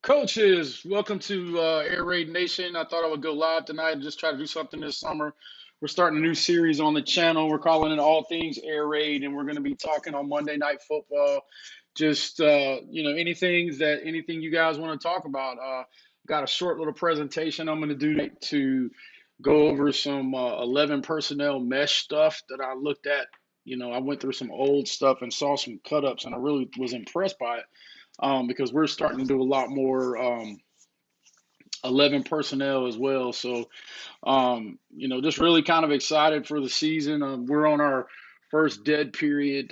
Coaches, welcome to Airraidnation. I thought I would go live tonight and just try to do something this summer. We're starting a new series on the channel. We're calling it All Things Air Raid, and we're going to be talking on Monday Night Football. Just anything you guys want to talk about. Got a short little presentation I'm going to do to go over some 11 personnel mesh stuff that I looked at. I went through some old stuff and saw some cut ups, and I really was impressed by it because we're starting to do a lot more 11 personnel as well. So, just really kind of excited for the season. We're on our first dead period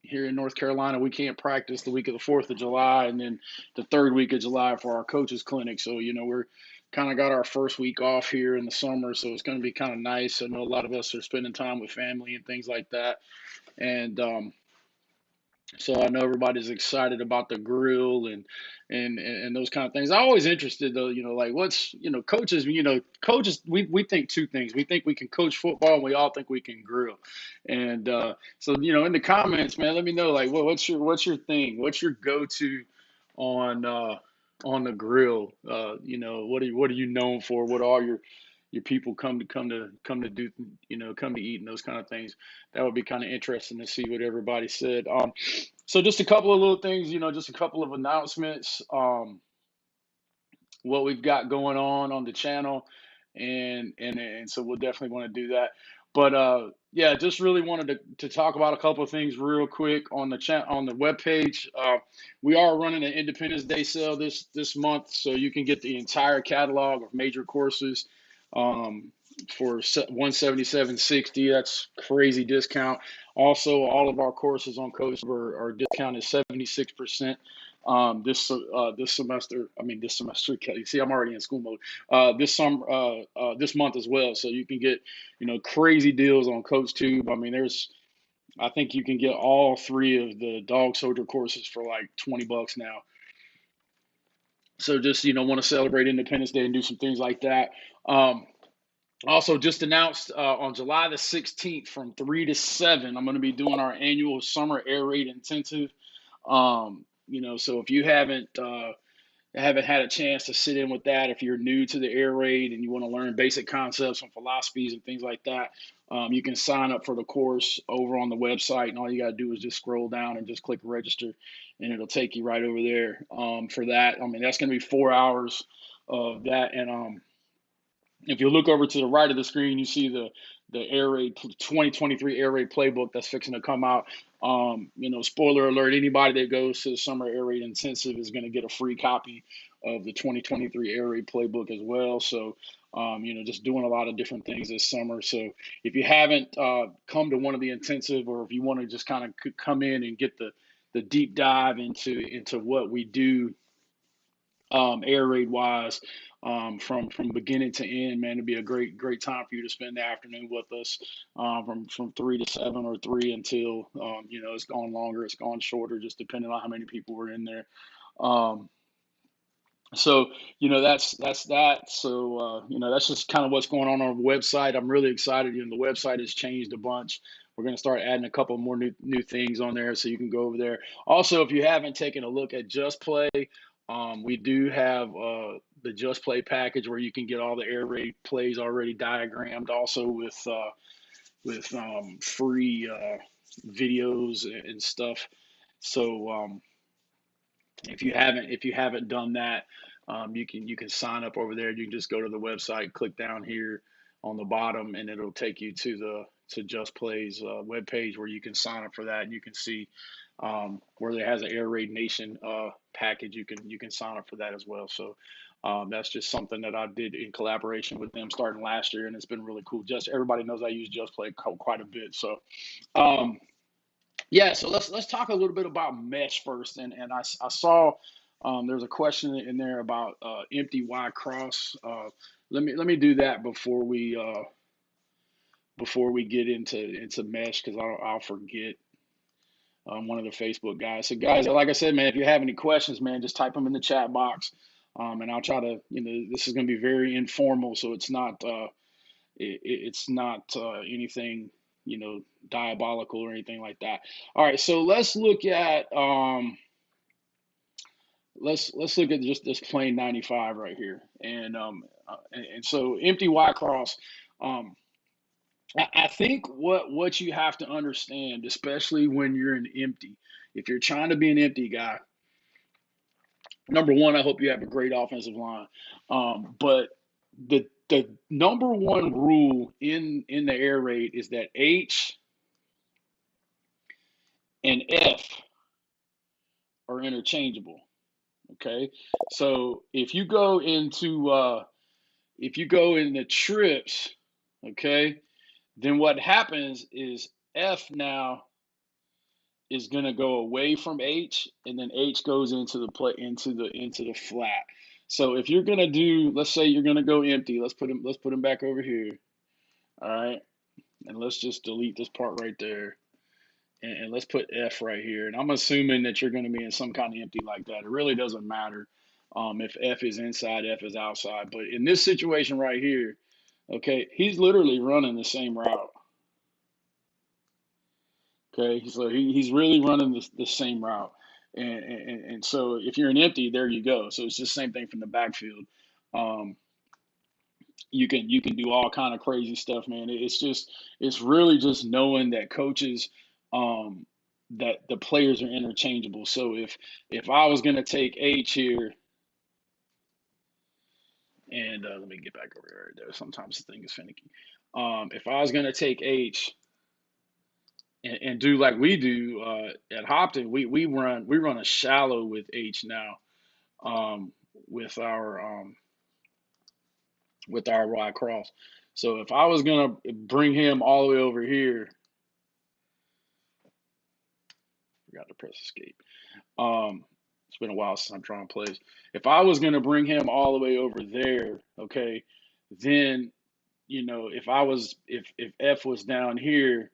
here in North Carolina. We can't practice the week of the 4th of July and then the third week of July for our coaches clinic. So, we're kind of got our first week off here in the summer. So it's going to be kind of nice. I know a lot of us are spending time with family and things like that. And, so I know everybody's excited about the grill and those kind of things. I'm always interested though, like what's coaches, coaches we think two things. We think we can coach football and we all think we can grill. And so in the comments, man, let me know like what's your thing? What's your go-to on on the grill? What are you known for? What are your people come to do, come to eat and those kind of things. That would be kind of interesting to see what everybody said. So just a couple of little things, just a couple of announcements, what we've got going on the channel, and so we'll definitely want to do that. But yeah, just really wanted to talk about a couple of things real quick on the on the webpage. We are running an Independence Day sale this month, so you can get the entire catalog of major courses for 177.60. That's crazy discount. Also, all of our courses on Coach are discounted 76%. This semester, this semester, you see, I'm already in school mode. This month as well. So you can get, crazy deals on CoachTube. I think you can get all three of the Dog Soldier courses for like $20 now. So just, want to celebrate Independence Day and do some things like that. Also, just announced on July the 16th from 3 to 7, I'm going to be doing our annual summer air raid intensive. So if you haven't had a chance to sit in with that, if you're new to the air raid and you want to learn basic concepts and philosophies and things like that, you can sign up for the course over on the website, and all you got to do is just scroll down and just click register, and it'll take you right over there for that. That's going to be 4 hours of that, and if you look over to the right of the screen, you see the Air Raid 2023 Air Raid playbook that's fixing to come out. Spoiler alert, anybody that goes to the Summer Air Raid Intensive is going to get a free copy of the 2023 Air Raid playbook as well. So, just doing a lot of different things this summer. So if you haven't come to one of the intensive, or if you want to just kind of come in and get the deep dive into what we do air raid wise, from beginning to end, man, it'd be a great time for you to spend the afternoon with us, from 3 to 7 or 3 until it's gone longer, it's gone shorter, just depending on how many people were in there. So that's that. So that's just kind of what's going on our website. I'm really excited. The website has changed a bunch. We're going to start adding a couple more new things on there, so you can go over there. Also, if you haven't taken a look at Just Play, we do have the Just Play package where you can get all the air raid plays already diagrammed, also with free videos and stuff. So if you haven't done that, you can sign up over there. You can just go to the website, click down here on the bottom, and it'll take you to Just Play's webpage where you can sign up for that, and you can see where it has an Airraidnation package. You can sign up for that as well. So that's just something that I did in collaboration with them starting last year, and it's been really cool. Just everybody knows I use Just Play quite a bit. So yeah, so let's talk a little bit about mesh first. And I saw there's a question in there about empty Y cross. Let me do that before we get into mesh, because I'll forget. One of the Facebook guys. So guys, like I said, man, if you have any questions, man, just type them in the chat box, and I'll try to. This is going to be very informal, so it's not it's not anything diabolical or anything like that. All right, so let's look at let's look at just this plain 95 right here, and so empty Y cross. Um, I think what you have to understand, especially when you're an empty, if you're trying to be an empty guy, number one, I hope you have a great offensive line. But the number one rule in the air raid is that H and F are interchangeable. Okay, so if you go into trips, okay, then what happens is F now is going to go away from H, and then H goes into the play into the flat. So if you're going to do, let's say you're going to go empty, let's put him back over here. All right, and let's just delete this part right there, and let's put F right here. And I'm assuming that you're going to be in some kind of empty like that. It really doesn't matter if F is inside, F is outside. But in this situation right here, okay, he's literally running the same route. Okay, so he's really running the same route, and so if you're an empty, there you go. So it's just the same thing from the backfield. Um, you can do all kind of crazy stuff, man. It's really just knowing that coaches, that the players are interchangeable. So if I was gonna take H here, and let me get back over here right there. Sometimes the thing is finicky. If I was gonna take H and do like we do at Hopton, we run a shallow with H now, um, with our Y cross. So if I was gonna bring him all the way over here, forgot to press escape. It's been a while since I'm drawing plays. If I was gonna bring him all the way over there, okay, then if F was down here,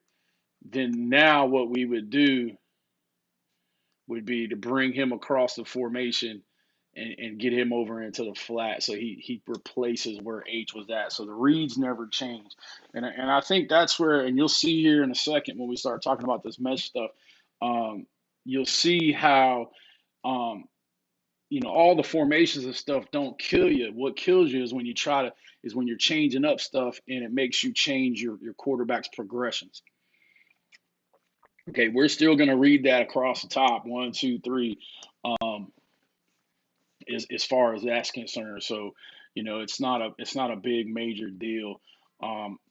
then now what we would do would be to bring him across the formation and get him over into the flat. So he replaces where H was at. So the reads never change. And I think that's where, and you'll see here in a second when we start talking about this mesh stuff, um, you'll see how, um, all the formations and stuff don't kill you. What kills you is when you're changing up stuff and it makes you change your quarterback's progressions. Okay, we're still going to read that across the top, one, two, three, um, as far as that's concerned. So, it's not a big major deal.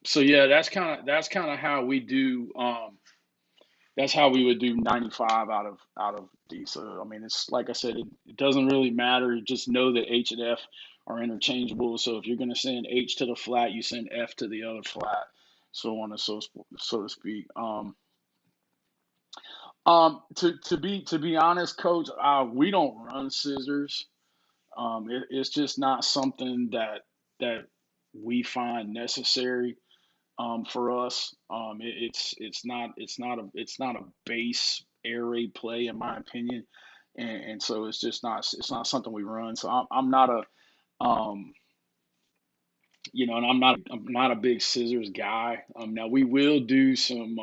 So yeah, that's kind of how we do. That's how we would do 95 out of D. So I mean, it's like I said, it doesn't really matter. Just know that H and F are interchangeable. So if you're going to send H to the flat, you send F to the other flat, so on and so to speak. To be honest, Coach, we don't run scissors. It's just not something that we find necessary, for us. It's not a base air raid play in my opinion, and so it's not something we run. So I'm not and I'm not a big scissors guy. Now we will do some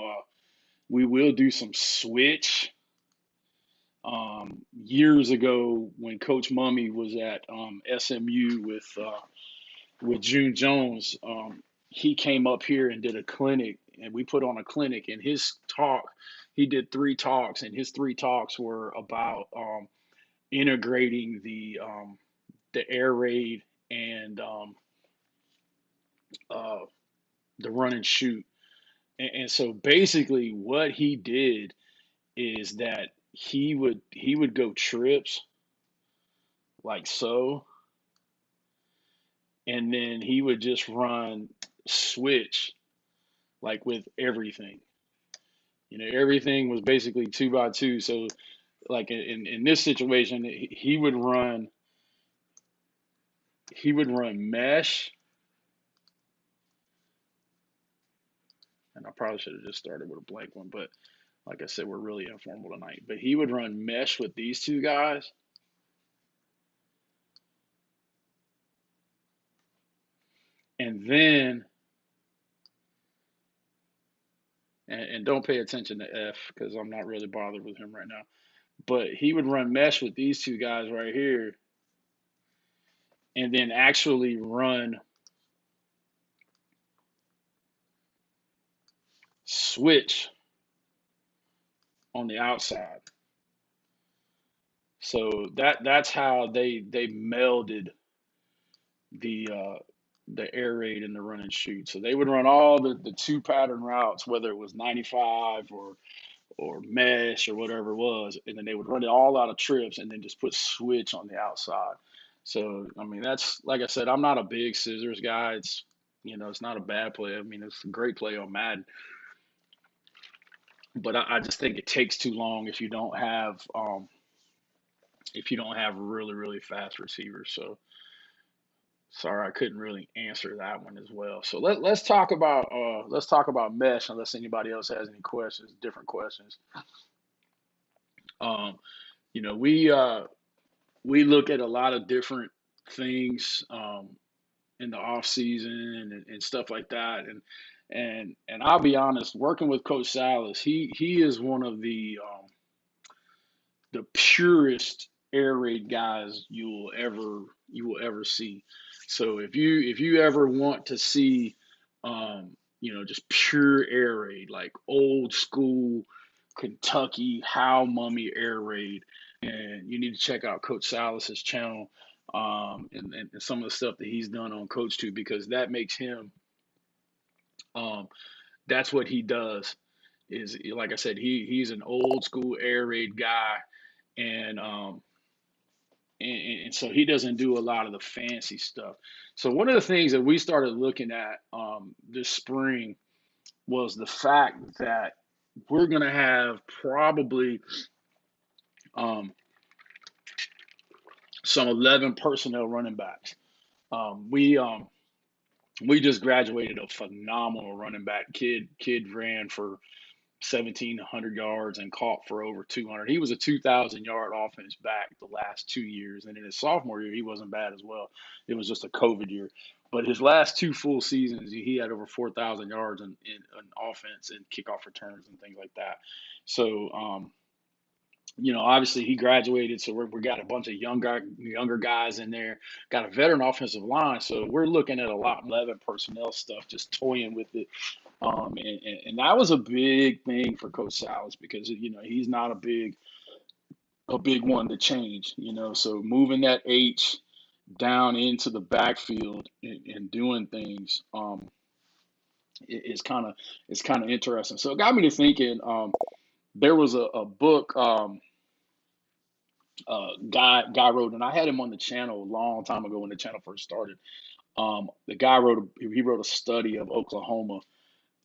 switch. Years ago when Coach Mummy was at SMU with June Jones, he came up here and did a clinic, and we put on a clinic. And he did 3 talks, and his 3 talks were about integrating the air raid and uh, the run and shoot. And so basically, what he did is that he would go trips like so, and then he would just run switch like with everything. Everything was basically 2 by 2. So like in this situation, he would run mesh, and I probably should have just started with a blank one, but like I said, we're really informal tonight. But he would run mesh with these 2 guys, and then and don't pay attention to F because I'm not really bothered with him right now. but he would run mesh with these two guys right here, and then actually run switch on the outside. So that's how they melded the air raid and the run and shoot. So they would run all the two pattern routes, whether it was 95 or mesh or whatever it was, and then they would run it all out of trips and then just put switch on the outside. So I mean, that's like I said, I'm not a big scissors guy. It's not a bad play. I mean, it's a great play on Madden, but I just think it takes too long if you don't have really really fast receivers. So sorry, I couldn't really answer that one as well. So let's talk about mesh unless anybody else has any questions, different questions. Um, you know, we look at a lot of different things in the off season and stuff like that. And I'll be honest, working with Coach Salas, he is one of the purest air raid guys you will ever see. So if you ever want to see just pure air raid, like old school Kentucky How Mummy air raid, and you need to check out Coach Salas's channel, and some of the stuff that he's done on Coach Tube, because that makes him um, that's what he does. Is like I said, he's an old school air raid guy, and and so he doesn't do a lot of the fancy stuff. So one of the things that we started looking at this spring was the fact that we're going to have probably um, some 11 personnel running backs. We just graduated a phenomenal running back. Kid ran for 1,700 yards and caught for over 200. He was a 2,000-yard offense back the last 2 years, and in his sophomore year, he wasn't bad as well. It was just a COVID year, but his last two full seasons, he had over 4,000 yards in offense and kickoff returns and things like that. So, obviously he graduated, so we got a bunch of younger guys in there. Got a veteran offensive line, so we're looking at a lot of 11 personnel stuff, just toying with it. And that was a big thing for Coach Salas because he's not a big one to change. So moving that H down into the backfield and doing things is kind of interesting. So it got me to thinking. There was a book guy wrote, and I had him on the channel a long time ago when the channel first started. The guy wrote a study of Oklahoma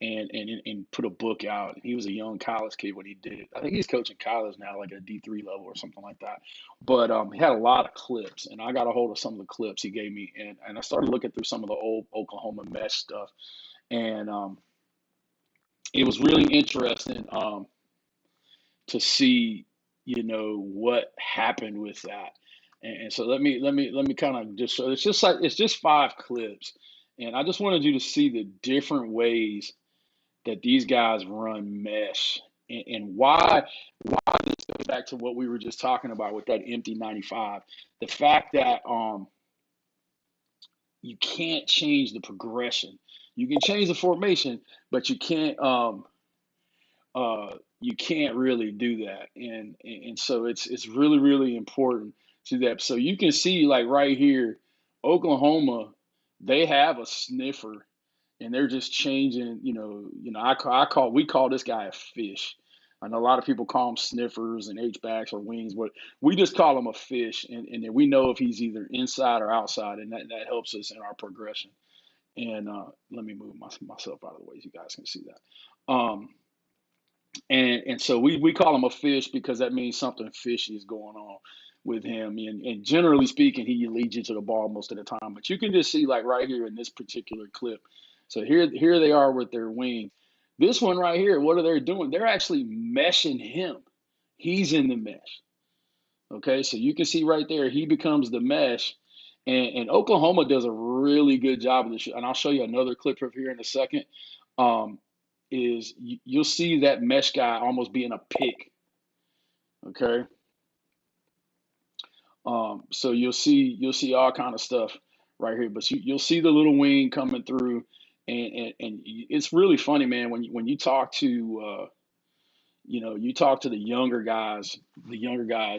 and put a book out. He was a young college kid when he did it. I think he's coaching college now, like at D3 level or something like that. But he had a lot of clips, and I got a hold of some of the clips he gave me, and I started looking through some of the old Oklahoma mesh stuff, and it was really interesting to see, what happened with that. And so let me kind of just show. It's just 5 clips, and I just wanted you to see the different ways that these guys run mesh, and why this goes back to what we were just talking about with that empty 95. The fact that you can't change the progression. You can change the formation, but you can't really do that. And so it's really really important to that. So you can see, like right here, Oklahoma, they have a sniffer, and they're just changing. We call this guy a fish. I know a lot of people call them sniffers and H backs or wings, but we just call him a fish, and then we know if he's either inside or outside, and that helps us in our progression. And let me move myself out of the way so you guys can see that. And so we call him a fish because that means something fishy is going on with him. And generally speaking, he leads you to the ball most of the time. But you can just see, like right here in this particular clip. So here they are with their wing. This one right here, what are they doing? They're actually meshing him. He's in the mesh. Okay, so you can see right there, he becomes the mesh. And Oklahoma does a really good job of this. And I'll show you another clip of here in a second. Um, you'll see that mesh guy almost being a pick. Okay. So you'll see all kind of stuff right here, but you'll see the little wing coming through, and it's really funny, man, when you talk to you talk to the younger guys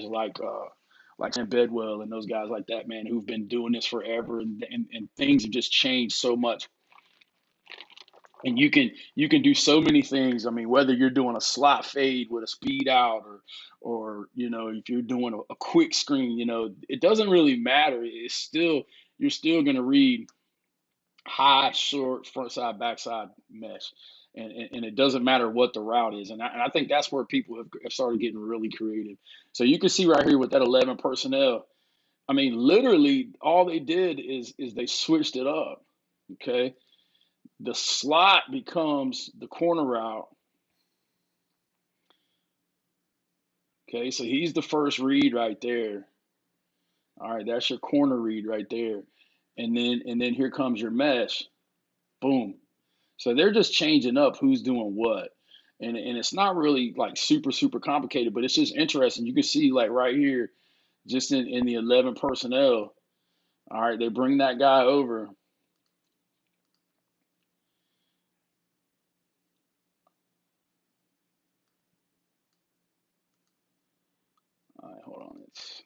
like Sam Bedwell and those guys like that, man, who've been doing this forever, and things have just changed so much, and you can do so many things. I mean, whether you're doing a slot fade with a speed out, or if you're doing a quick screen, it doesn't really matter. It's still You're still going to read high, short, front side, backside mesh. And it doesn't matter what the route is. And I think that's where people have started getting really creative. So you can see right here with that 11 personnel. I mean, literally all they did is they switched it up. Okay. The slot becomes the corner route. Okay. So he's the first read right there. All right. That's your corner read right there. And then here comes your mesh. Boom. So they're just changing up who's doing what. And it's not really like super, super complicated, but it's just interesting. You can see like right here, just in the 11 personnel. All right, they bring that guy over. All right, hold on. It's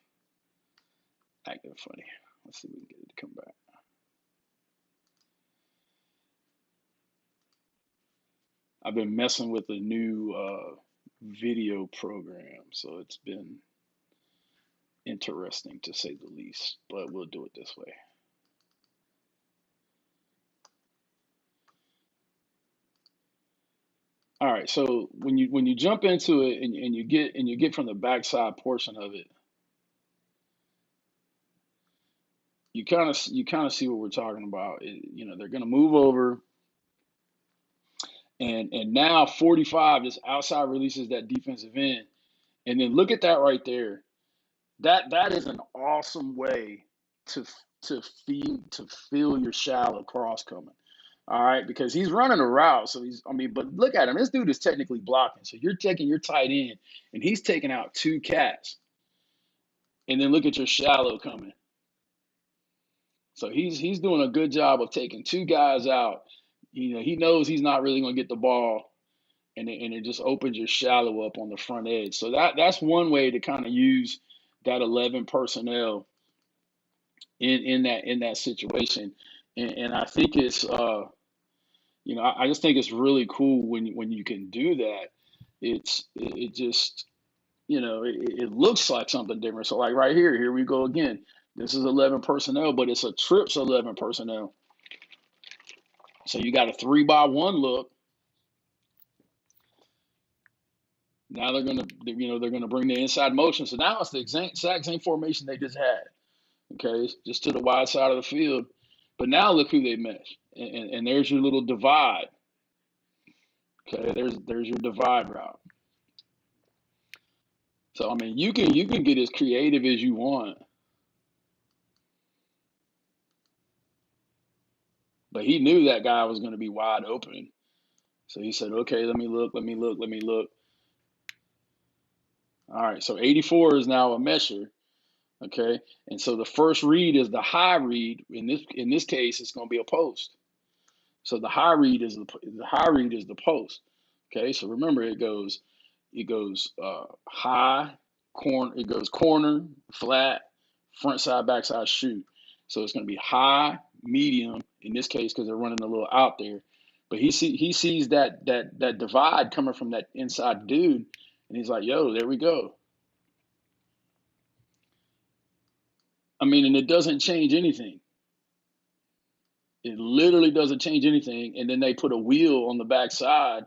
acting funny. Let's see if we can get it to come back. I've been messing with a new video program, so it's been interesting to say the least, but we'll do it this way. All right, so when you jump into it and you get from the backside portion of it, you kind of see what we're talking about. They're going to move over, and now 45 just outside releases that defensive end, and then look at that right there. That is an awesome way to to feel your shallow cross coming. All right, because he's running a route, so but look at him. This dude is technically blocking. So you're taking your tight end, and he's taking out two cats, and then look at your shallow coming. So he's doing a good job of taking two guys out. He knows he's not really going to get the ball, and it just opens your shallow up on the front edge. So that's one way to kind of use that 11 personnel in that situation. And I think I just think it's really cool when you can do that. It just it looks like something different. So like right here we go again. This is 11 personnel, but it's a trips 11 personnel. So you got a 3-by-1 look. Now they're gonna bring the inside motion. So now it's the exact same formation they just had. Okay, just to the wide side of the field. But now look who they mesh, and there's your little divide. Okay, there's your divide route. So I mean, you can get as creative as you want, but he knew that guy was going to be wide open. So he said, okay, let me look, let me look, let me look. All right, so 84 is now a mesher. Okay, and so the first read is the high read. In this case, it's going to be a post. So the high read is the post. Okay, so remember it goes high corner, it goes corner, flat, front side, back side, shoot. So it's going to be high, medium in this case because they're running a little out there. But he sees that divide coming from that inside dude, and he's like, "Yo, there we go." I mean, and it doesn't change anything. It literally doesn't change anything. And then they put a wheel on the back side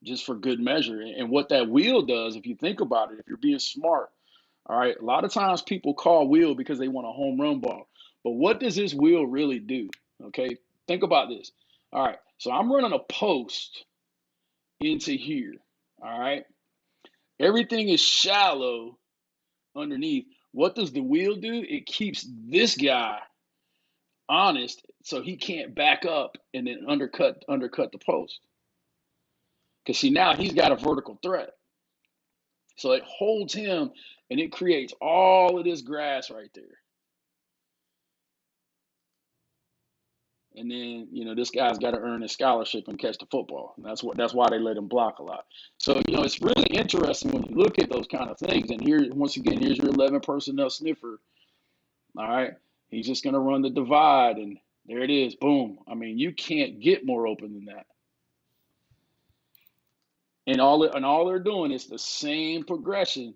just for good measure. And what that wheel does, if you think about it, if you're being smart, all right, a lot of times people call wheel because they want a home run ball. But what does this wheel really do? Okay, think about this. All right, so I'm running a post into here. All right, everything is shallow underneath. What does the wheel do? It keeps this guy honest so he can't back up and then undercut the post. Because see, now he's got a vertical threat. So it holds him and it creates all of this grass right there. And then, this guy's got to earn his scholarship and catch the football. And that's why they let him block a lot. So, it's really interesting when you look at those kind of things. And here, once again, here's your 11 personnel sniffer. All right. He's just going to run the divide, and there it is. Boom. I mean, you can't get more open than that. And all they're doing is the same progression.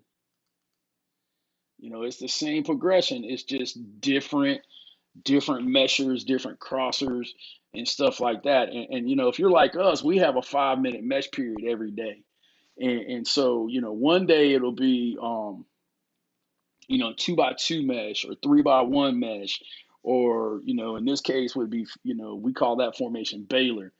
It's the same progression. It's just different measures, different crossers, and stuff like that. And if you're like us, we have a 5-minute mesh period every day. And so, one day it'll be 2x2 mesh or 3x1 mesh, or in this case would be, we call that formation Baylor.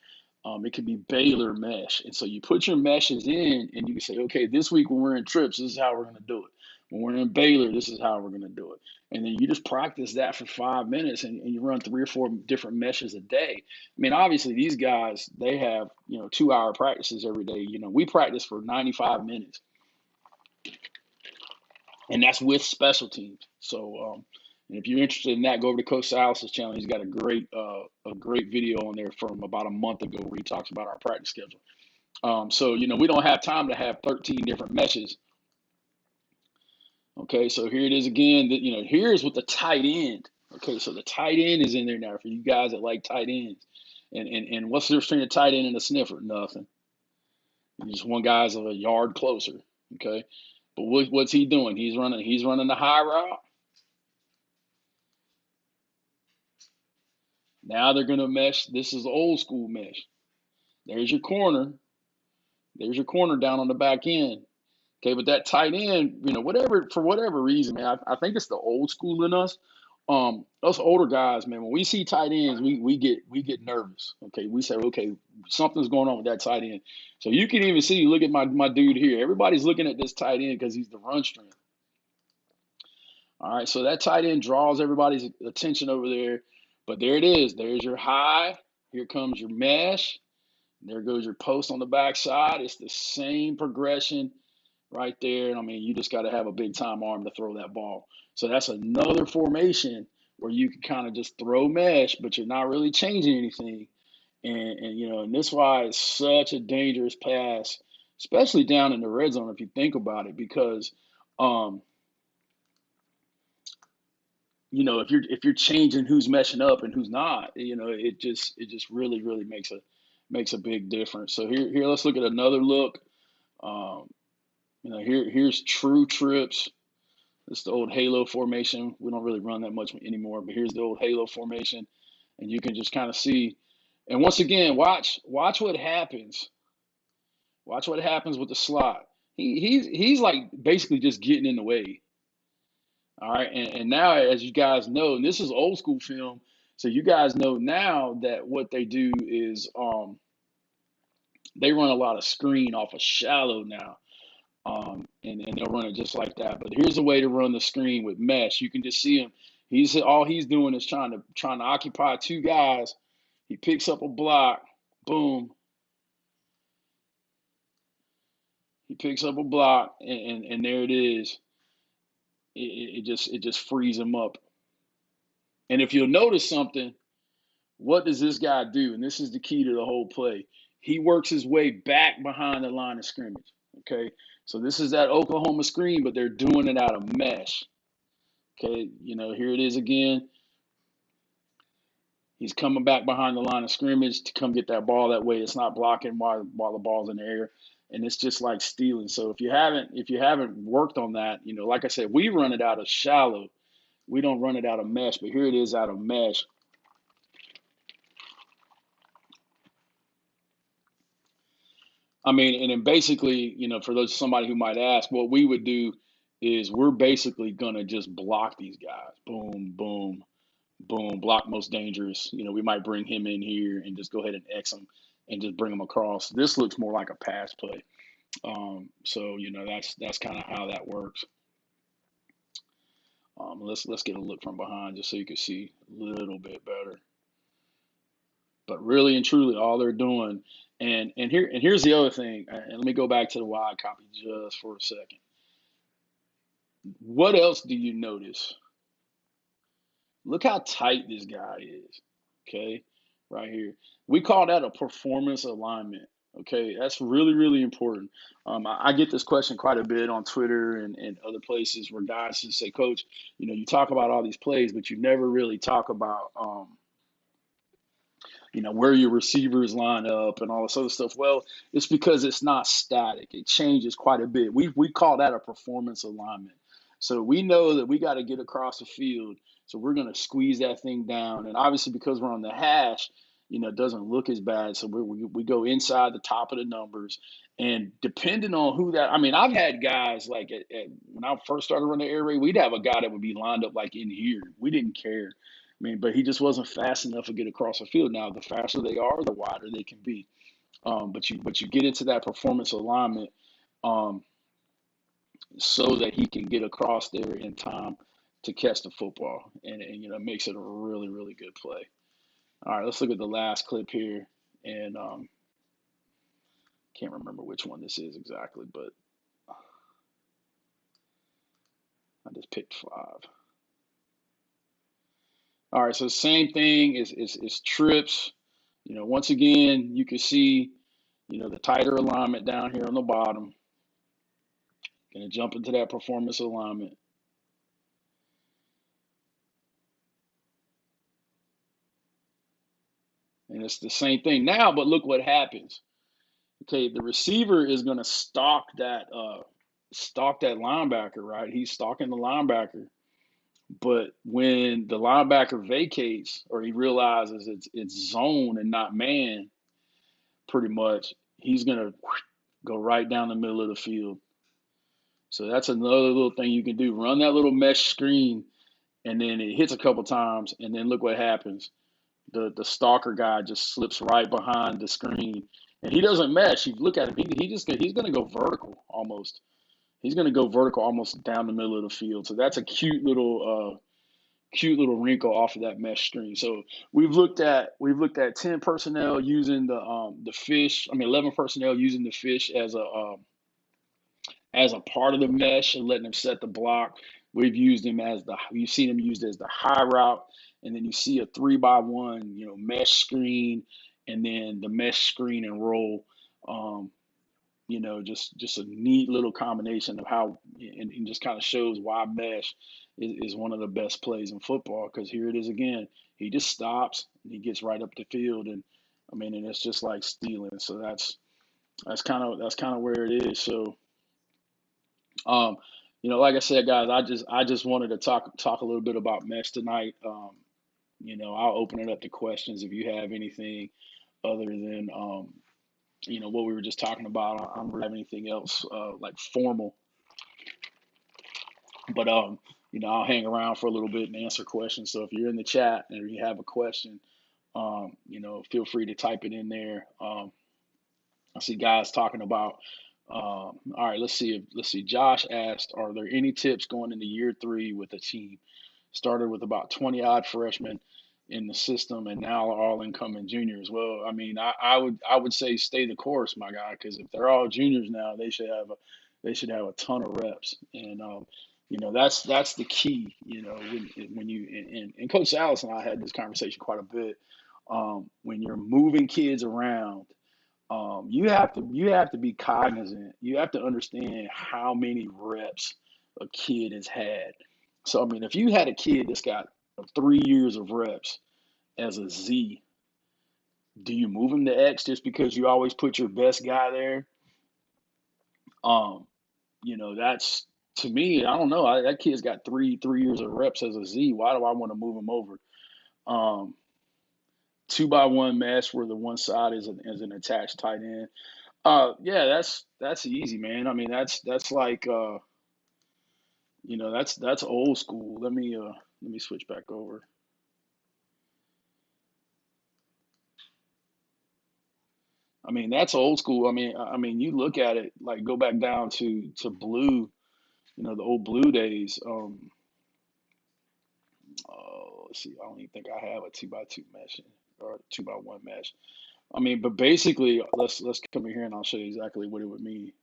It could be Baylor mesh. And so you put your meshes in and you can say, okay, this week when we're in trips, this is how we're going to do it. When we're in Baylor, this is how we're going to do it. And then you just practice that for 5 minutes, and you run 3 or 4 different meshes a day. I mean, obviously these guys, they have, 2-hour practices every day. We practice for 95 minutes, and that's with special teams. So, and if you're interested in that, go over to Coach Salas's channel. He's got a great video on there from about a month ago where he talks about our practice schedule. So, we don't have time to have 13 different meshes. Okay, so here it is again. Here's with the tight end. Okay, so the tight end is in there now for you guys that like tight ends. And what's the difference between a tight end and a sniffer? Nothing. Just one guy's a yard closer. Okay, but what's he doing? He's running the high route. Now they're gonna mesh. This is old school mesh. There's your corner. There's your corner down on the back end. Okay, but that tight end, for whatever reason, man, I think it's the old school in us. Us older guys, man, when we see tight ends, we get nervous. Okay, we say, okay, something's going on with that tight end. So you can even see, look at my dude here. Everybody's looking at this tight end because he's the run strength. All right, so that tight end draws everybody's attention over there. But there it is. There's your high. Here comes your mesh. There goes your post on the backside. It's the same progression right there. And I mean, you just got to have a big time arm to throw that ball. So that's another formation where you can kind of just throw mesh, but you're not really changing anything. And this is why it's such a dangerous pass, especially down in the red zone if you think about it, because if you're changing who's meshing up and who's not, it just really makes a big difference. So here let's look at another look. Here's true trips. This is the old halo formation. We don't really run that much anymore, but here's the old halo formation, and you can just kind of see. And once again, watch what happens. Watch what happens with the slot. He's like basically just getting in the way. All right, and now as you guys know, and this is old school film, so you guys know now that what they do is they run a lot of screen off of shallow now. And they'll run it just like that. But here's a way to run the screen with mesh. You can just see him. All he's doing is trying to occupy 2 guys. He picks up a block. Boom. He picks up a block, and there it is. It just frees him up. And if you'll notice something, what does this guy do? And this is the key to the whole play. He works his way back behind the line of scrimmage. Okay, so this is that Oklahoma screen, but they're doing it out of mesh. Okay, here it is again. He's coming back behind the line of scrimmage to come get that ball. That way, it's not blocking while the ball's in the air, and it's just like stealing. So if you haven't worked on that, like I said, we run it out of shallow. We don't run it out of mesh, but here it is out of mesh. I mean, and then basically, for somebody who might ask, what we would do is we're basically gonna just block these guys. Boom, boom, boom. Block most dangerous. We might bring him in here and just go ahead and X him and just bring him across. This looks more like a pass play. So that's kind of how that works. Let's get a look from behind just so you can see a little bit better. But really and truly, all they're doing, and here's the other thing. And let me go back to the wide copy just for a second. What else do you notice? Look how tight this guy is. Okay, right here. We call that a performance alignment. Okay, that's really, really important. I get this question quite a bit on Twitter and other places where guys just say, Coach, you talk about all these plays, but you never really talk about where your receivers line up and all this other stuff. Well, it's because it's not static. It changes quite a bit. We call that a performance alignment. So we know that we got to get across the field. So we're going to squeeze that thing down. And obviously, because we're on the hash, it doesn't look as bad. So we go inside the top of the numbers. And depending on who that, I mean, I've had guys like when I first started running the air raid, we'd have a guy that would be lined up like in here. We didn't care. I mean, but he just wasn't fast enough to get across the field. Now, the faster they are, the wider they can be. But you get into that performance alignment um, so that he can get across there in time to catch the football, and it makes it a really, really good play. All right, let's look at the last clip here, and can't remember which one this is exactly, but I just picked 5. All right, so same thing is trips. Once again, you can see, the tighter alignment down here on the bottom. Going to jump into that performance alignment. And it's the same thing now, but look what happens. Okay, the receiver is going to stalk that linebacker, right? He's stalking the linebacker. But when the linebacker vacates or he realizes it's zone and not man, pretty much, he's going to go right down the middle of the field. So that's another little thing you can do. Run that little mesh screen, and then it hits a couple times, and then look what happens. The stalker guy just slips right behind the screen, and he doesn't mesh. You look at him; he's going to go vertical almost. He's going to go vertical almost down the middle of the field. So that's a cute little wrinkle off of that mesh screen. So we've looked at 10 personnel using the fish. I mean 11 personnel using the fish as a part of the mesh and letting them set the block. You've seen them used as the high route, and then you see a 3-by-1, mesh screen, and then the mesh screen and roll. Um, just a neat little combination of how, and just kind of shows why mesh is one of the best plays in football. Because here it is again, he just stops and he gets right up the field, and I mean, and it's just like stealing. So that's kind of where it is. So um, like I said, guys, I just wanted to talk a little bit about mesh tonight. I'll open it up to questions if you have anything other than what we were just talking about. I don't really have anything else like formal, but I'll hang around for a little bit and answer questions. So if you're in the chat and you have a question, feel free to type it in there. I see guys talking about. All right, let's see. Josh asked, "Are there any tips going into year 3 with a team? Started with about 20 odd freshmen in the system, and now are all incoming juniors." Well, I mean, I would say stay the course, my guy, because if they're all juniors now, they should have a ton of reps, and that's the key. When you and Coach Salas and I had this conversation quite a bit. When you're moving kids around, you have to be cognizant. You have to understand how many reps a kid has had. So I mean, if you had a kid that's got 3 years of reps as a Z, do you move him to X just because you always put your best guy there? Um, that's to me. I don't know. That kid's got 3 years of reps as a Z. Why do I want to move him over? Um, 2-by-1 mesh where the one side is an attached tight end. Yeah, that's easy, man. I mean, that's like that's old school. Let me switch back over. I mean, that's old school. I mean, you look at it like go back down to blue, the old blue days. Let's see. I don't even think I have a 2-by-2 mesh or 2-by-1 mesh. I mean, but basically, let's come in here and I'll show you exactly what it would mean.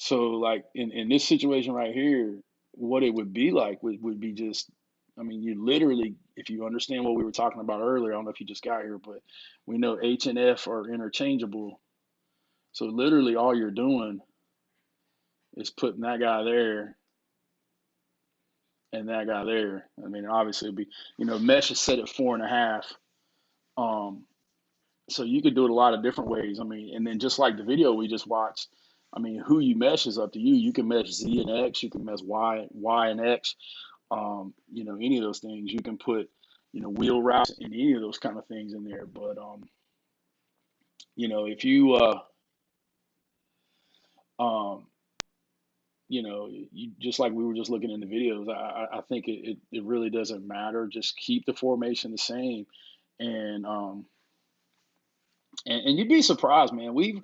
So like in this situation right here, what it would be like would be just, I mean, you literally, if you understand what we were talking about earlier, I don't know if you just got here, but we know H and F are interchangeable. So literally all you're doing is putting that guy there and that guy there. I mean, obviously it'd be, mesh is set at 4.5. Um, so you could do it a lot of different ways. I mean, and then just like the video we just watched, I mean, who you mesh is up to you. You can mesh Z and X, you can mesh Y and X. Any of those things. You can put, wheel routes and any of those kind of things in there. But if you um, you just like we were just looking in the videos, I think it really doesn't matter. Just keep the formation the same, and and you'd be surprised, man. We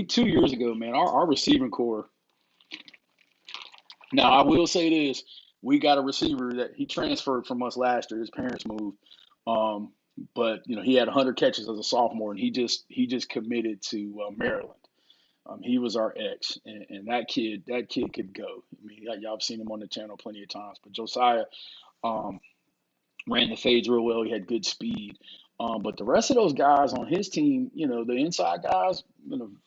2 years ago, man, our receiving core. Now I will say this: we got a receiver that he transferred from us last year. His parents moved, um, but he had 100 catches as a sophomore, and he just committed to Maryland. He was our ex, and that kid could go. I mean, y'all have seen him on the channel plenty of times. But Josiah, um, ran the fades real well. He had good speed. But the rest of those guys on his team, the inside guys,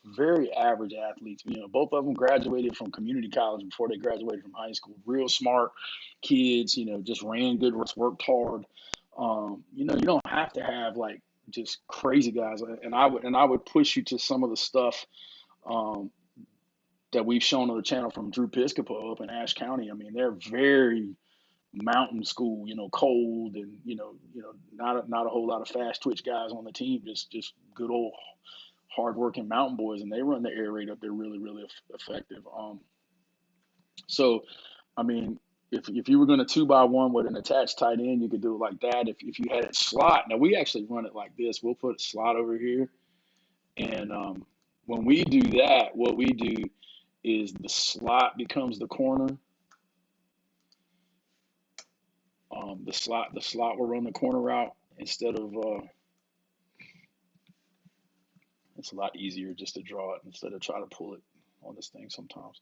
very average athletes. Both of them graduated from community college before they graduated from high school. Real smart kids, just ran good, worked hard. You don't have to have like just crazy guys. And I would push you to some of the stuff um, that we've shown on the channel from Drew Piscopo up in Ashe County. I mean, they're very mountain school, cold, and not a whole lot of fast twitch guys on the team, just good old hardworking mountain boys, and they run the air raid up there really really effective. So I mean, if you were going to 2x1 with an attached tight end, you could do it like that. If you had it slot, now we actually run it like this. We'll put a slot over here, and when we do that, what we do is the slot becomes the corner. The slot will run the corner route instead of it's a lot easier just to draw it instead of try to pull it on this thing sometimes.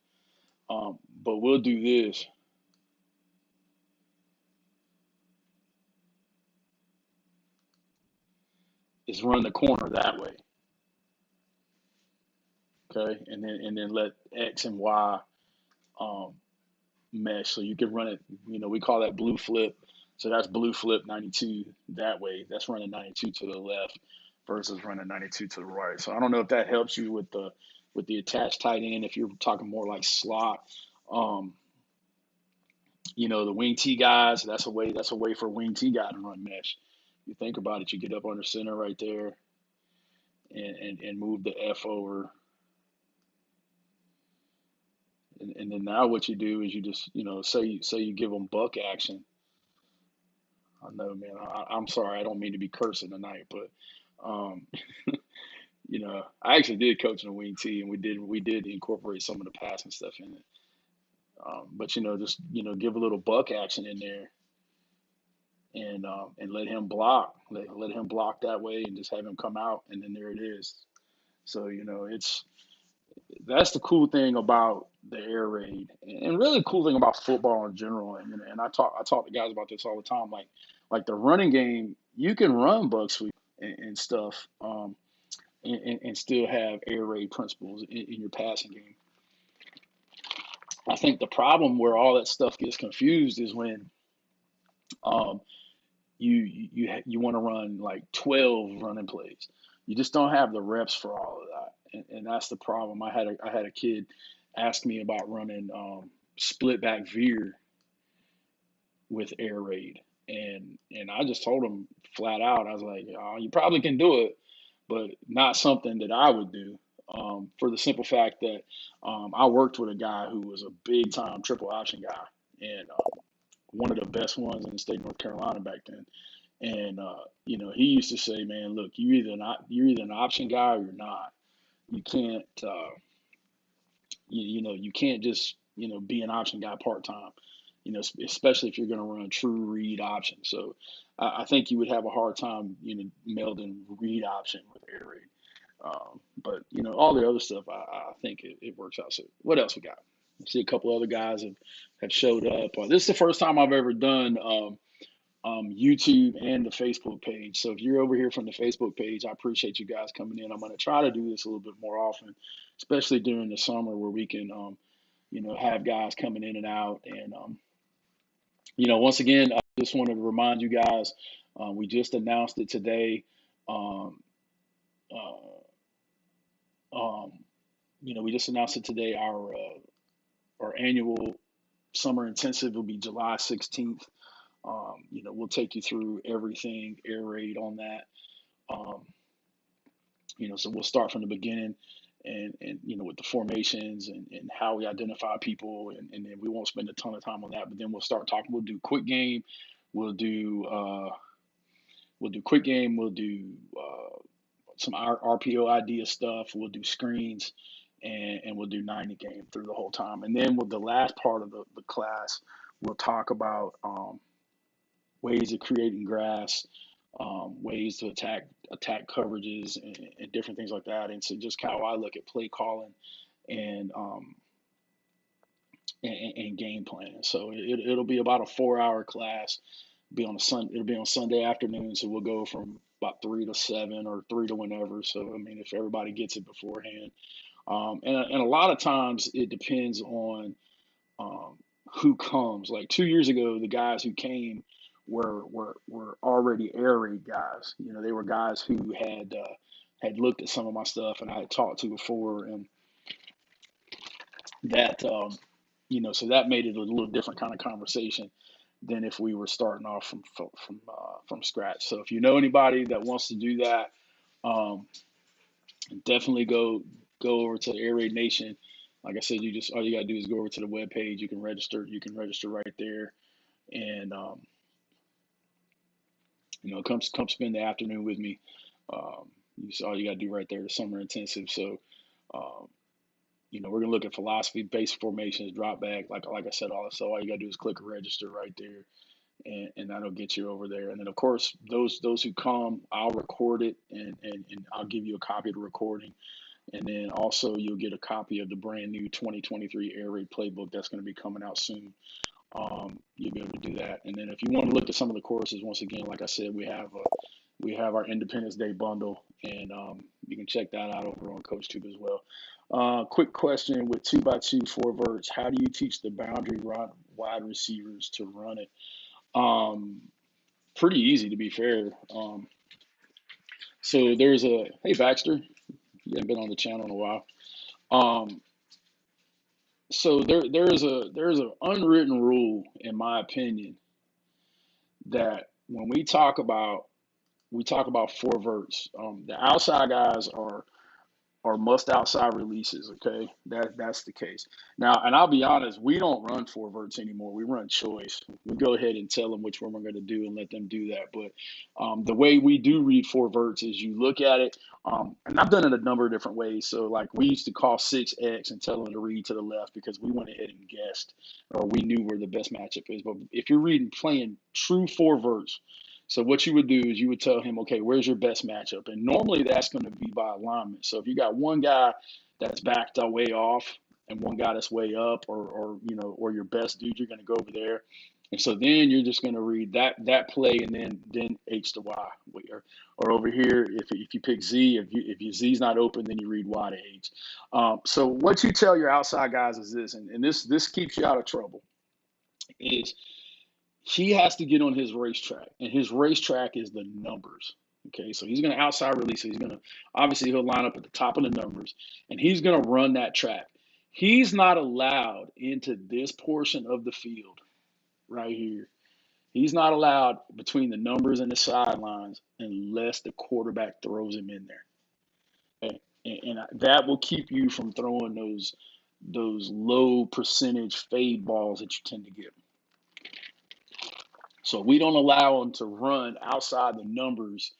But we'll do this. Is run the corner that way, okay, and then let X and Y um, mesh. So you can run it. We call that blue flip. So that's blue flip 92 that way. That's running 92 to the left versus running 92 to the right. So I don't know if that helps you with the attached tight end. If you're talking more like slot, um, the wing T guys. That's a way for a wing T guy to run mesh. You think about it, you get up under center right there and move the F over. And then now what you do is you just, say you give them buck action. I know, man. I'm sorry. I don't mean to be cursing tonight, but um, I actually did coach in a wing T, and we did incorporate some of the passing stuff in it. But just give a little buck action in there, and let him block, let him block that way, and just have him come out, and then there it is. So that's the cool thing about the air raid, and really cool thing about football in general. And I talk to guys about this all the time. Like the running game, you can run bug sweep and stuff, and still have air raid principles in your passing game. I think the problem where all that stuff gets confused is when um, you want to run like 12 running plays. You just don't have the reps for all of that, and that's the problem. I had a kid ask me about running split back veer with air raid, and I just told him flat out. I was like, oh, you probably can do it, but not something that I would do. For the simple fact that I worked with a guy who was a big time triple option guy, and one of the best ones in the state of North Carolina back then. And he used to say, "Man, look, you're either an option guy or you're not. You can't, you can't just be an option guy part time. Especially if you're going to run true read option. So I think you would have a hard time, melding read option with air raid. But all the other stuff, I think it works out. So what else we got? I see a couple other guys have showed up. This is the first time I've ever done YouTube and the Facebook page. So if you're over here from the Facebook page, I appreciate you guys coming in. I'm going to try to do this a little bit more often, especially during the summer where we can, have guys coming in and out. And, once again, I just wanted to remind you guys, we just announced it today. Um, uh, um, we just announced it today. Our annual summer intensive will be July 16th. We'll take you through everything air raid on that. Um, so we'll start from the beginning and with the formations and how we identify people, and then we won't spend a ton of time on that, but then we'll start talking. We'll do quick game. We'll do quick game. We'll do some RPO idea stuff. We'll do screens, and we'll do 90 game through the whole time. And then with the last part of the class, we'll talk about ways of creating grass, ways to attack coverages and different things like that. And so just how I look at play calling and and game planning. So it'll be about a 4-hour class. It'll be on Sunday afternoon. So we'll go from about 3 to 7 or 3 to whenever. So I mean, if everybody gets it beforehand, and a lot of times it depends on um, who comes. Like 2 years ago, the guys who came were already air raid guys. They were guys who had looked at some of my stuff and I had talked to before, and that so that made it a little different kind of conversation than if we were starting off from scratch. So if you know anybody that wants to do that, um, definitely go over to Airraidnation. Like I said, all you gotta do is go over to the web page. You can register. You can register right there, and come spend the afternoon with me. All you gotta do right there. The summer intensive. So, um, we're gonna look at philosophy-based formations, drop back. Like I said, all you gotta do is click register right there, and that'll get you over there. And then of course, those who come, I'll record it and I'll give you a copy of the recording. And then also you'll get a copy of the brand new 2023 Air Raid Playbook that's going to be coming out soon. You'll be able to do that. And then if you want to look at some of the courses, once again, like I said, we have our Independence Day bundle, and you can check that out over on CoachTube as well. Quick question: with 2x2 4 verts, how do you teach the boundary wide receivers to run it? Um, Pretty easy, to be fair. So there's hey Baxter, you haven't been on the channel in a while. Um, so there's an unwritten rule, in my opinion, that when we talk about 4 verts, the outside guys are must outside releases. Okay, that's the case now. And I'll be honest, we don't run 4 verts anymore. We run choice. We go ahead and tell them which one we're going to do and let them do that. But the way we do read 4 verts is you look at it, and I've done it a number of different ways. So like we used to call 6x and tell them to read to the left because we went ahead and guessed, or we knew where the best matchup is. But if you're playing true 4 verts, so what you would do is you would tell him, okay, where's your best matchup? And normally that's going to be by alignment. So if you got one guy that's backed way off and one guy that's way up, or your best dude, you're going to go over there. And so then you're just going to read that play and then H to Y. Or over here, if you pick Z, if your Z's not open, then you read Y to H. So what you tell your outside guys is this, and this keeps you out of trouble, is he has to get on his racetrack, and his racetrack is the numbers. Okay, so he's going to outside release. So he'll line up at the top of the numbers, and he's going to run that track. He's not allowed into this portion of the field right here. He's not allowed between the numbers and the sidelines unless the quarterback throws him in there. Okay? And that will keep you from throwing those low percentage fade balls that you tend to get. So we don't allow them to run outside the numbers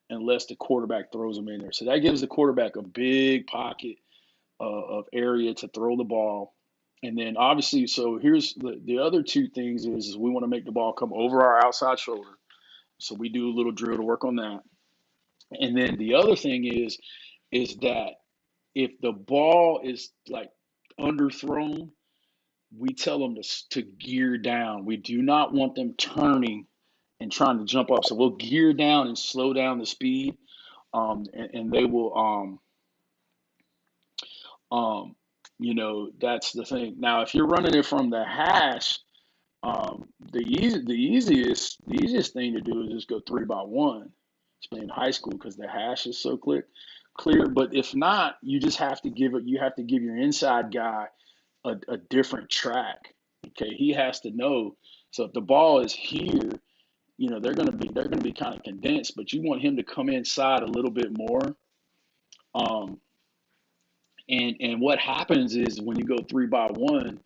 unless the quarterback throws them in there. So that gives the quarterback a big pocket of area to throw the ball. And then obviously, so here's the other two things is we want to make the ball come over our outside shoulder. So we do a little drill to work on that. And then the other thing is is that if the ball is like underthrown, we tell them to gear down. We do not want them turning and trying to jump up. So we'll gear down and slow down the speed, and they will, um, that's the thing. Now, if you're running it from the hash, the easiest thing to do is just go 3 by 1, especially in high school because the hash is so clear. But if not, you just have to give it. You have to give your inside guy a different track. Okay, he has to know. So if the ball is here, they're gonna be kind of condensed, but you want him to come inside a little bit more. Um, and what happens is when you go 3 by 1,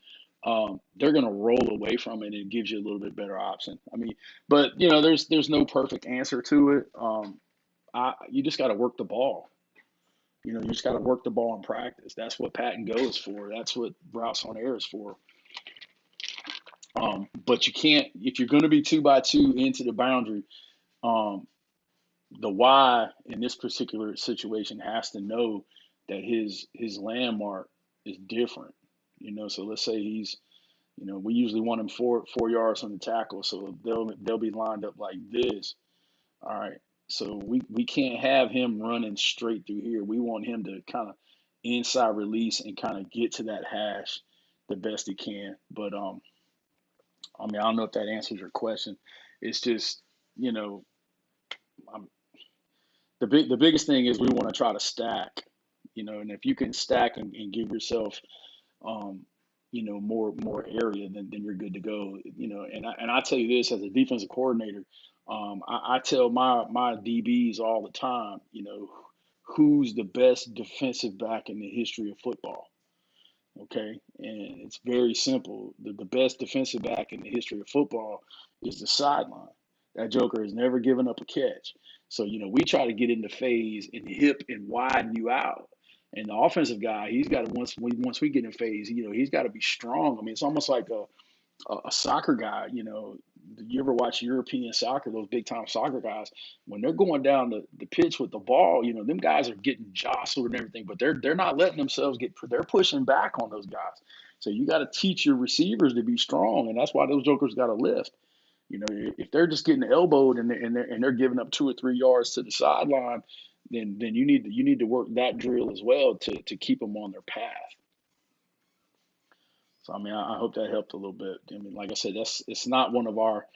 they're gonna roll away from it, and it gives you a little bit better option. I mean, but there's no perfect answer to it. You just got to work the ball. You just got to work the ball in practice. That's what pat and go is for. That's what routes on air is for. But you can't if you're going to be 2 by 2 into the boundary. Um, the Y in this particular situation has to know that his landmark is different. So let's say we usually want him 4 yards from the tackle, so they'll be lined up like this. All right. So we can't have him running straight through here. We want him to kind of inside release and kind of get to that hash the best he can. But I mean, I don't know if that answers your question. It's just, you know, I'm, the biggest thing is we want to try to stack, and if you can stack and give yourself, um, more area, then you're good to go. And I tell you this as a defensive coordinator, I tell my DBs all the time, who's the best defensive back in the history of football. Okay, and it's very simple. The best defensive back in the history of football is the sideline. That joker has never given up a catch. So, we try to get into phase and hip and widen you out. And the offensive guy, he's got to once we get in phase, he's got to be strong. I mean, it's almost like a soccer guy. You ever watch European soccer? Those big time soccer guys, when they're going down the pitch with the ball, them guys are getting jostled and everything, but they're not letting themselves get. They're pushing back on those guys. So you got to teach your receivers to be strong, and that's why those jokers got to lift. If they're just getting elbowed and they're giving up 2 or 3 yards to the sideline, then you need to work that drill as well to keep them on their path. So I mean, I hope that helped a little bit. I mean, like I said, it's not one of our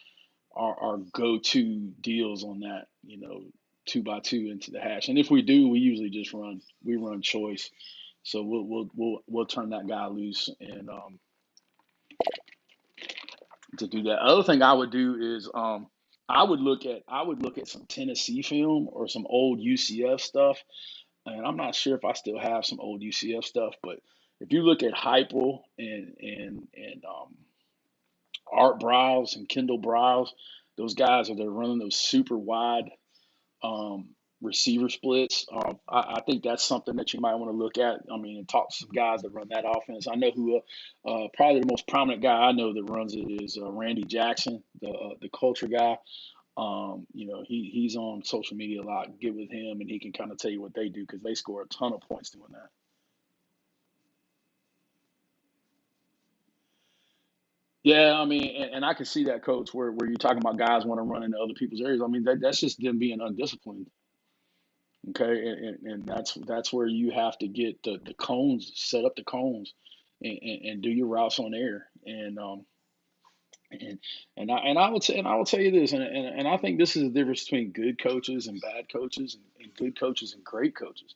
go-to deals on that. 2 by 2 into the hash, and if we do, we usually just run choice. So we'll turn that guy loose and to do that. Other thing I would do is I would look at some Tennessee film or some old UCF stuff, and I'm not sure if I still have some old UCF stuff, but if you look at Heupel and Art Browse and Kendall Browse, those guys they're running those super wide um, receiver splits. I think that's something that you might want to look at. I mean, and talk to some guys that run that offense. I know who probably the most prominent guy I know that runs it is Randy Jackson, the culture guy. He's on social media a lot. Get with him, and he can kind of tell you what they do because they score a ton of points doing that. Yeah, I mean, and I can see that, coach, where you're talking about guys want to run into other people's areas. I mean, that's just them being undisciplined. Okay, and that's where you have to get the cones, set up the cones, and do your routes on air. And I will tell you this, and I think this is the difference between good coaches and bad coaches, and good coaches and great coaches,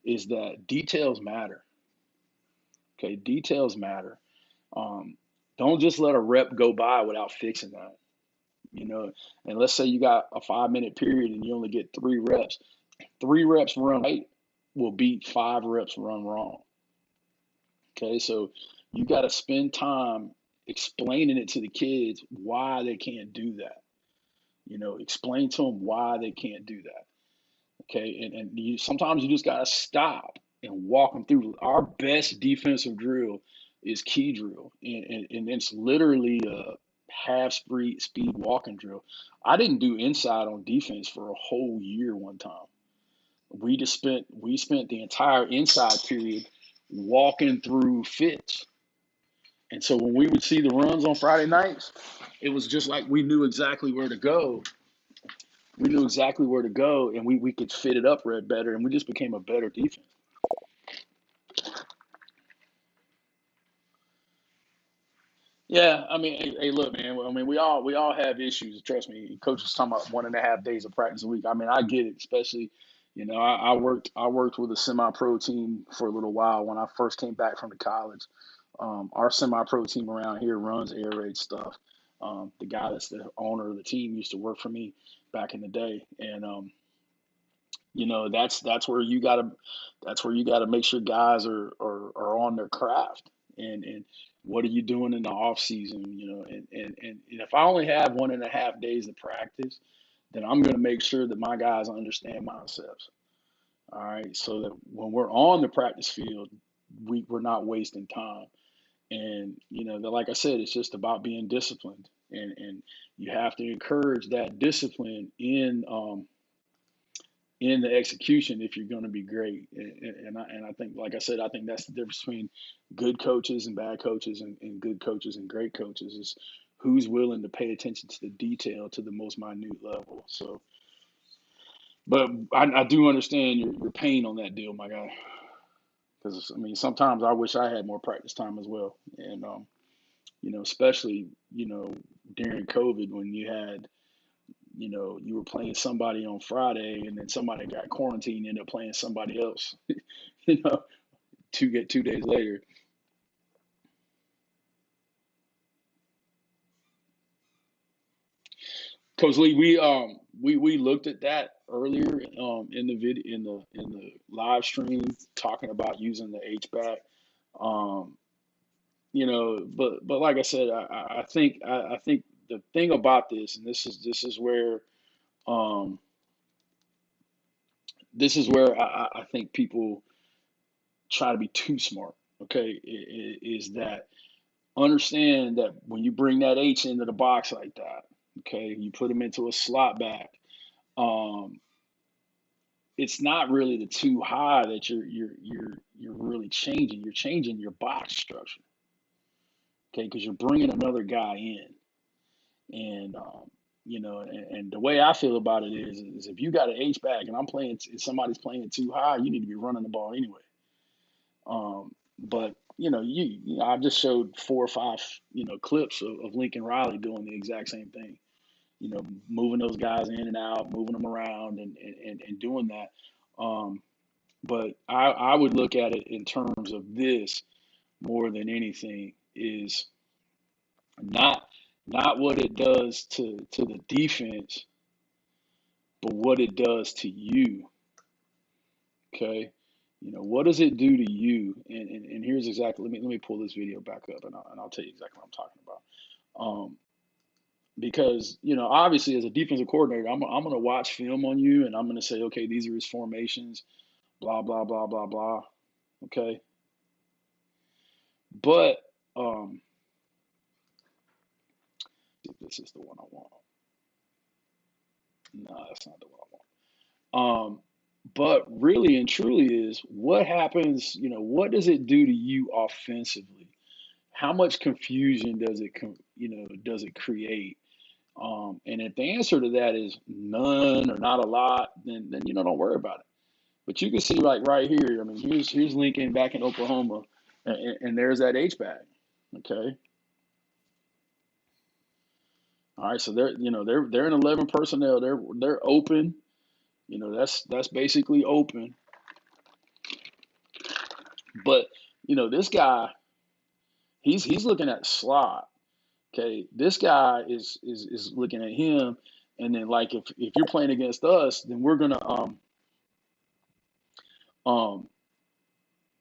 is that details matter. Okay, details matter. Um, don't just let a rep go by without fixing that. You know, and let's say you got a 5 minute period and you only get 3 reps. 3 reps run right will beat 5 reps run wrong. Okay, so you got to spend time explaining it to the kids why they can't do that. Explain to them why they can't do that. Okay, and sometimes you just got to stop and walk them through. Our best defensive drill is key drill, and it's literally a half speed walking drill. I didn't do inside on defense for a whole year one time. we spent the entire inside period walking through fits. And so when we would see the runs on Friday nights, it was just like we knew exactly where to go. We knew exactly where to go, and we could fit it up red better, and we just became a better defense. Yeah, I mean, hey, look, man. I mean, we all have issues. Trust me. Coach was talking about 1.5 days of practice a week. I mean, I get it. Especially, I worked with a semi-pro team for a little while when I first came back from the college. Our semi-pro team around here runs air raid stuff. The guy that's the owner of the team used to work for me back in the day, and that's where you gotta make sure guys are on their craft, and what are you doing in the off season, and if I only have 1.5 days of practice, then I'm gonna make sure that my guys understand concepts. All right, so that when we're on the practice field, we're not wasting time. And like I said, it's just about being disciplined, and you have to encourage that discipline in the execution if you're going to be great. And I think, like I said, I think that's the difference between good coaches and bad coaches, and good coaches and great coaches, is who's willing to pay attention to the detail to the most minute level. So, but I do understand your pain on that deal, my guy. Because I mean, sometimes I wish I had more practice time as well, and especially during COVID when you were playing somebody on Friday, and then somebody got quarantined, ended up playing somebody else, you know, 2 days later. Coach Lee, we looked at that earlier in the video in the live stream, talking about using the HVAC. Um, but like I said, I think the thing about this, and um this is where I think people try to be too smart. Okay, is that understand that when you bring that H into the box like that, okay, you put him into a slot back. Um, it's not really the too high that you're really changing. You're changing your box structure, okay, because you're bringing another guy in, and and the way I feel about it is if you got an H back and if somebody's playing too high, you need to be running the ball anyway. But I just showed 4 or 5 clips of Lincoln Riley doing the exact same thing. Moving those guys in and out, moving them around, and doing that. Um, but I would look at it in terms of this more than anything is not not what it does to the defense, but what it does to you. Okay. What does it do to you? And here's exactly, let me pull this video back up, and I'll tell you exactly what I'm talking about. Because, obviously as a defensive coordinator, I'm going to watch film on you, and I'm going to say, okay, these are his formations, blah, blah, blah, blah, blah. Okay. But, if this is the one I want. No, that's not the one I want. But really and truly is what happens, what does it do to you offensively? How much confusion does it create? And if the answer to that is none or not a lot, then don't worry about it. But you can see, like, right here. I mean, here's Lincoln back in Oklahoma, and there's that H back. Okay. All right. So they're in 11 personnel. They're open. That's basically open. But this guy, he's looking at the slot. Okay, this guy is looking at him, and then, like, if you're playing against us, then we're gonna um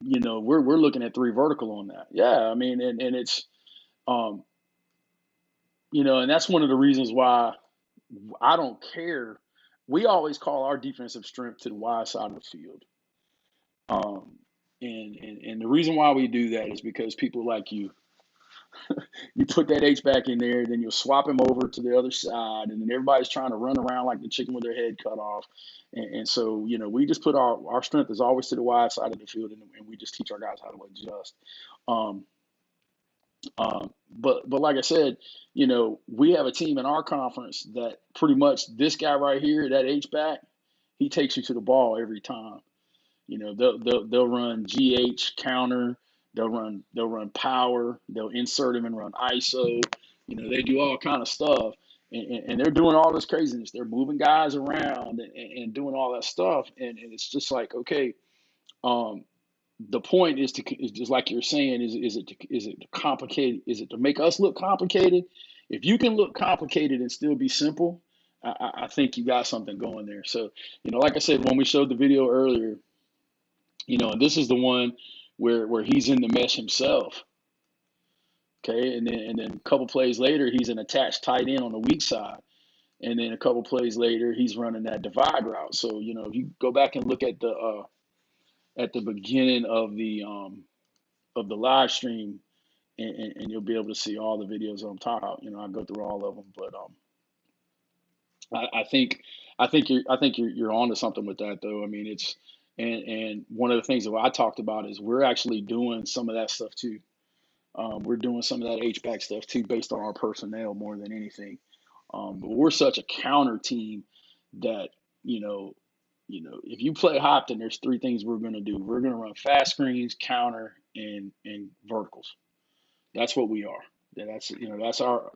we're looking at three vertical on that. Yeah, I mean, and it's um and that's one of the reasons why I don't care. We always call our defensive strength to the wide side of the field. Um and the reason why we do that is because people like you put that H back in there, then you'll swap him over to the other side, and then everybody's trying to run around like the chicken with their head cut off. And so, we just put our strength is always to the wide side of the field, and we just teach our guys how to adjust. Um, but like I said, we have a team in our conference that pretty much this guy right here, that H back, he takes you to the ball every time. They'll run GH counter, they'll run power, they'll insert him and run ISO. They do all kind of stuff, and they're doing all this craziness. They're moving guys around and doing all that stuff, and it's just like, okay, um, the point is just like you're saying, is it to complicate? Is it to make us look complicated? If you can look complicated and still be simple, I think you got something going there. So, like I said, when we showed the video earlier, and this is the one where he's in the mesh himself. Okay, and then a couple plays later, he's an attached tight end on the weak side, and then a couple plays later, he's running that divide route. So if you go back and look at the beginning of the live stream, and you'll be able to see all the videos that I'm talking about. I go through all of them, but I think you're onto something with that, though. I mean, it's and one of the things that I talked about is we're actually doing some of that stuff too. We're doing some of that H-back stuff too, based on our personnel more than anything. But we're such a counter team that you know, if you play Hopton, there's three things we're going to do. We're going to run fast screens, counter, and verticals. That's what we are. That's our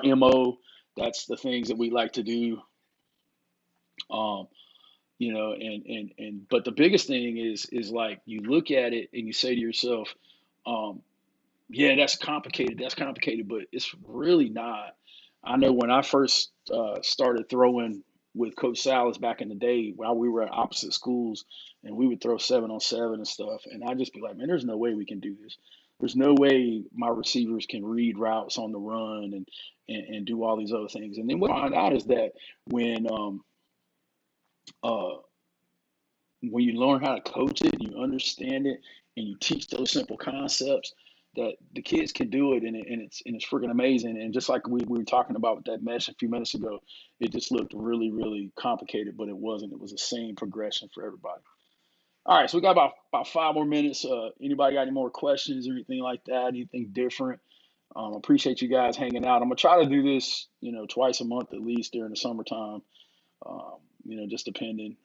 MO. That's the things that we like to do. Um, but the biggest thing is like you look at it and you say to yourself, um, yeah, that's complicated. That's complicated, but it's really not. I know when I first started throwing with Coach Salas back in the day, while we were at opposite schools, and we would throw 7-on-7 and stuff, and I'd just be like, man, there's no way we can do this. There's no way my receivers can read routes on the run and do all these other things. And then what I find out is that when uh, when you learn how to coach it, you understand it, and you teach those simple concepts, that the kids can do it, and it's freaking amazing. And just like we were talking about with that mesh a few minutes ago, it just looked really really complicated, but it wasn't. It was the same progression for everybody. All right, so we got about 5 more minutes. Anybody got any more questions or anything like that? Anything different? Appreciate you guys hanging out. I'm gonna try to do this, twice a month at least during the summertime. Just depending.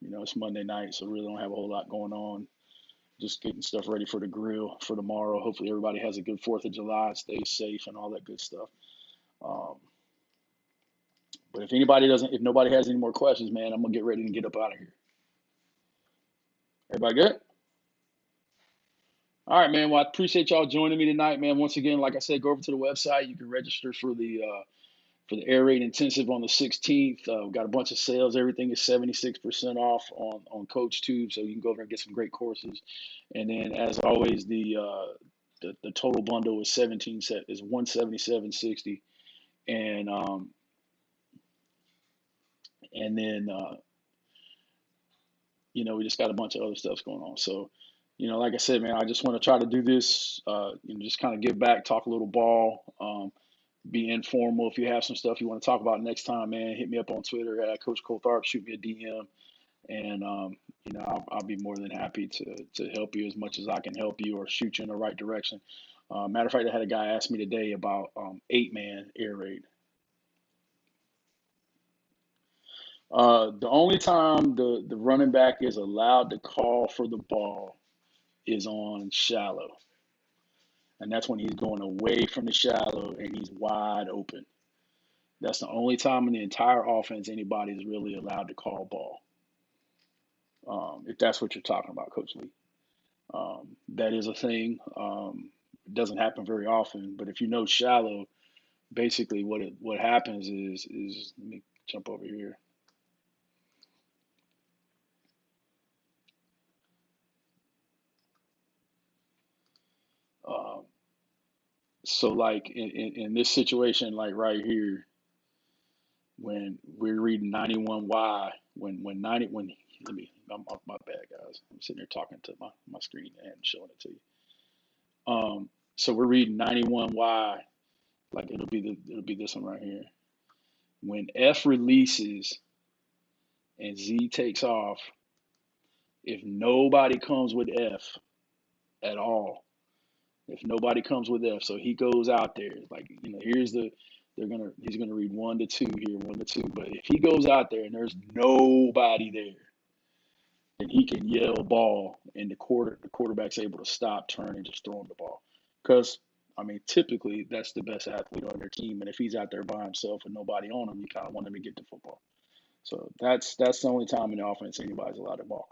It's Monday night, so really don't have a whole lot going on. Just getting stuff ready for the grill for tomorrow. Hopefully everybody has a good 4th of July, stays safe and all that good stuff. Um, but if nobody has any more questions, man, I'm gonna get ready to get up out of here. Everybody good? All right, man. Well, I appreciate y'all joining me tonight, man. Once again, like I said, go over to the website. You can register for the air raid intensive on the 16th. We've got a bunch of sales. Everything is 76% off on Coach Tube, so you can go over and get some great courses. And then, as always, the total bundle is 177.60, and then we just got a bunch of other stuff going on. So, like I said, man, I just want to try to do this, just kind of give back, talk a little ball. Be informal. If you have some stuff you want to talk about next time, man, hit me up on Twitter at Coach Coltharp. Shoot me a DM, and I'll be more than happy to help you as much as I can help you or shoot you in the right direction. Matter of fact, I had a guy ask me today about 8-man air raid. The only time the running back is allowed to call for the ball is on shallow, and that's when he's going away from the shallow and he's wide open. That's the only time in the entire offense anybody is really allowed to call ball. If that's what you're talking about, Coach Lee. That is a thing. It doesn't happen very often, but if you know shallow, basically what happens is let me jump over here. So like in this situation, like right here, when we're reading 91Y, when 90 when let me my bad guys. I'm sitting here talking to my screen and showing it to you. So we're reading 91Y, like it'll be this one right here. When F releases and Z takes off, if nobody comes with F at all, if nobody comes with F, so he goes out there, like, he's gonna read 1 to 2 here, 1 to 2. But if he goes out there and there's nobody there, then he can yell ball, and the quarterback's able to stop, turn, and just throw him the ball. Because I mean, typically that's the best athlete on their team, and if he's out there by himself and nobody on him, you kind of want him to get the football. So that's the only time in the offense anybody's allowed to ball.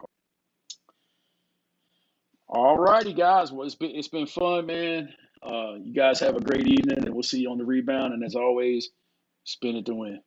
All righty, guys. Well, it's been fun, man. You guys have a great evening, and we'll see you on the rebound. And as always, spin it to win.